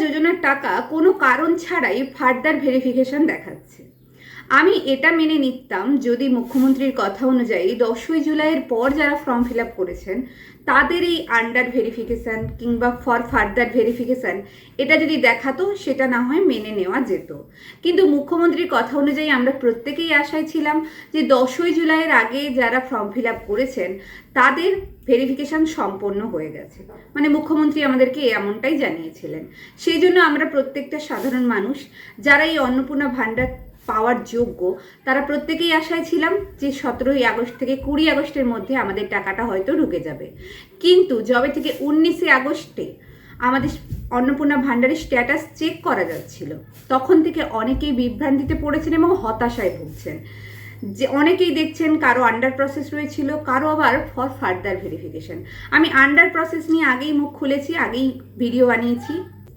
যোজনার টাকা কোনো কারণ ছাড়াই ফার্দার ভেরিফিকেশন দেখাচ্ছে। আমি এটা মেনে নিতাম যদি মুখ্যমন্ত্রীর কথা অনুযায়ী 10ই জুলাইয়ের পর যারা ফর্ম ফিল আপ করেছেন তাদের এই আন্ডার ভেরিফিকেশান কিংবা ফর ফার্দার ভেরিফিকেশান এটা যদি দেখাতো সেটা না হয় মেনে নেওয়া যেত। কিন্তু মুখ্যমন্ত্রীর কথা অনুযায়ী আমরা প্রত্যেকেই আশায় ছিলাম যে 10ই জুলাইয়ের আগে যারা ফর্ম ফিল আপ করেছেন তাদের ভেরিফিকেশান সম্পন্ন হয়ে গেছে, মানে মুখ্যমন্ত্রী আমাদেরকে এমনটাই জানিয়েছিলেন। সেই জন্য আমরা প্রত্যেকটা সাধারণ মানুষ যারা এই অন্নপূর্ণা ভাণ্ডার পাওয়ার যোগ্য তারা প্রত্যেকেই আশায় ছিলাম যে 17ই আগস্ট থেকে 20 আগস্টের মধ্যে আমাদের টাকাটা হয়তো ঢুকে যাবে। কিন্তু যবে থেকে 19 আগস্টে আমাদের অন্নপূর্ণা ভাণ্ডারের স্ট্যাটাস চেক করা যাচ্ছিল তখন থেকে অনেকেই বিভ্রান্তিতে পড়েছেন এবং হতাশায় ভুগছেন। যে অনেকেই দেখছেন কারো আন্ডার প্রসেস রয়েছিল, কারো আবার ফর ফার্দার ভেরিফিকেশন। আমি আন্ডার প্রসেস নিয়ে আগেই মুখ খুলেছি, আগেই ভিডিও বানিয়েছি।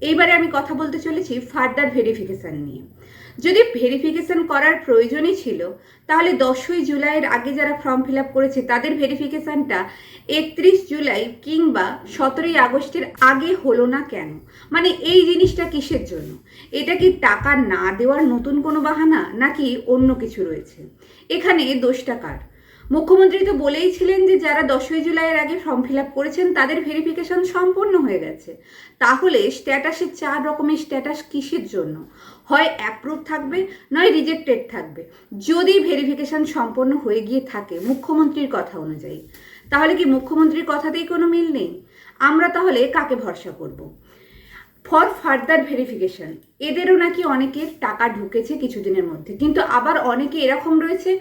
এইবারে আমি কথা বলতে চলেছি ফার্দার ভেরিফিকেশান নিয়ে। যদি ভেরিফিকেশান করার প্রয়োজনই ছিল তাহলে 10ই জুলাইয়ের আগে যারা ফর্ম ফিল আপ করেছে তাদের ভেরিফিকেশানটা 31 জুলাই কিংবা 17ই আগস্টের আগে হলো না কেন? মানে এই জিনিসটা কিসের জন্য? এটা কি টাকা না দেওয়ার নতুন কোনো বাহানা নাকি অন্য কিছু রয়েছে? এখানে দোষটা কার? মুখ্যমন্ত্রী তো বলেই ছিলেন যে যারা 10ই জুলাইয়ের আগে ফর্ম ফিল আপ করেছেন তাদের ভেরিফিকেশন সম্পন্ন হয়ে গেছে। তাহলে স্ট্যাটাসে 4 রকমের স্ট্যাটাস কিসের জন্য? হয় অ্যাপ্রুভ থাকবে, নয় রিজেক্টেড থাকবে। যদি ভেরিফিকেশন সম্পন্ন হয়ে গিয়ে থাকে মুখ্যমন্ত্রীর কথা অনুযায়ী, তাহলে কি মুখ্যমন্ত্রীর কথাতেই কোনো মিল নেই? আমরা তাহলে কাকে ভরসা করব? ফর ফার্দার ভেরিফিকেশন এদেরও নাকি অনেকের টাকা ঢুকেছে কিছুদিনের মধ্যে, কিন্তু আবার অনেকে এরকম রয়েছে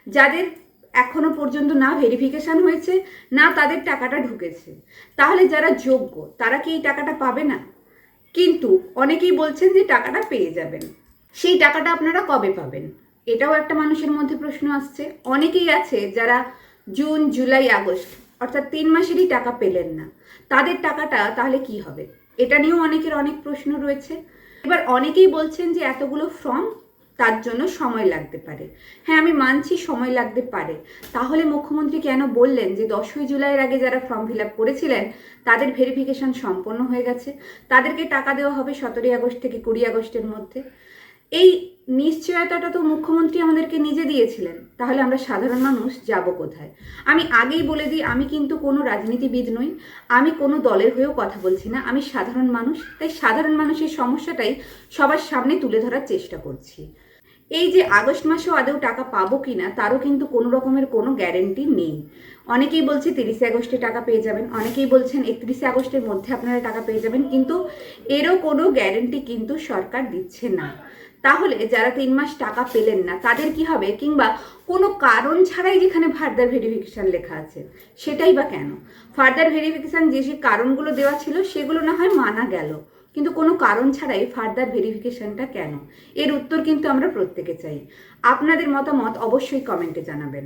যাদের এখনো পর্যন্ত না ভেরিফিকেশন হয়েছে না তাদের টাকাটা ঢুকেছে। তাহলে যারা যোগ্য তারা কি এই টাকাটা পাবে না? কিন্তু অনেকেই বলছেন যে টাকাটা পেয়ে যাবেন। সেই টাকাটা আপনারা কবে পাবেন? এটাও একটা মানুষের মধ্যে প্রশ্ন আসছে। অনেকেই আছে যারা জুন, জুলাই, আগস্ট অর্থাৎ 3 মাসেরই টাকা পেলেন না, তাদের টাকাটা তাহলে কি হবে? এটা নিয়েও অনেকের অনেক প্রশ্ন রয়েছে। এবার অনেকেই বলছেন যে এতগুলো ফর্ম, তার জন্য সময় লাগতে পারে। হ্যাঁ, আমি মানছি সময় লাগতে পারে। তাহলে মুখ্যমন্ত্রী কেন বললেন যে 10ই জুলাইয়ের আগে যারা ফর্ম ফিল আপ করেছিলেন তাদের ভেরিফিকেশন সম্পন্ন হয়ে গেছে, তাদেরকে টাকা দেওয়া হবে 17ই আগস্ট থেকে 20 আগস্টের মধ্যে? এই নিশ্চয়তাটা তো মুখ্যমন্ত্রী আমাদেরকে নিজে দিয়েছিলেন। তাহলে আমরা সাধারণ মানুষ যাব কোথায়? আমি আগেই বলে দিই, আমি কিন্তু কোনো রাজনীতিবিদ নই, আমি কোনো দলের হয়েও কথা বলছি না। আমি সাধারণ মানুষ, তাই সাধারণ মানুষের সমস্যাটাই সবার সামনে তুলে ধরার চেষ্টা করছি। এই যে আগস্ট মাসেও আদৌ টাকা পাবো কিনা তারও কিন্তু কোনো রকমের কোনো গ্যারেন্টি নেই। অনেকেই বলছে 30 আগস্টে টাকা পেয়ে যাবেন, অনেকেই বলছেন 31 আগস্টের মধ্যে আপনারা টাকা পেয়ে যাবেন, কিন্তু এরও কোনো গ্যারেন্টি কিন্তু সরকার দিচ্ছে না। তাহলে যারা 3 মাস টাকা পেলেন না তাদের কি হবে? কিংবা কোনো কারণ ছাড়াই যেখানে ফার্দার ভেরিফিকেশান লেখা আছে সেটাই বা কেন? ফার্দার ভেরিফিকেশান যে কারণগুলো দেওয়া ছিল সেগুলো না হয় মানা গেল, কিন্তু কোনো কারণ ছাড়াই ফার্দার ভেরিফিকেশানটা কেন? এর উত্তর কিন্তু আমরা প্রত্যেকে চাই। আপনাদের মতামত অবশ্যই কমেন্টে জানাবেন।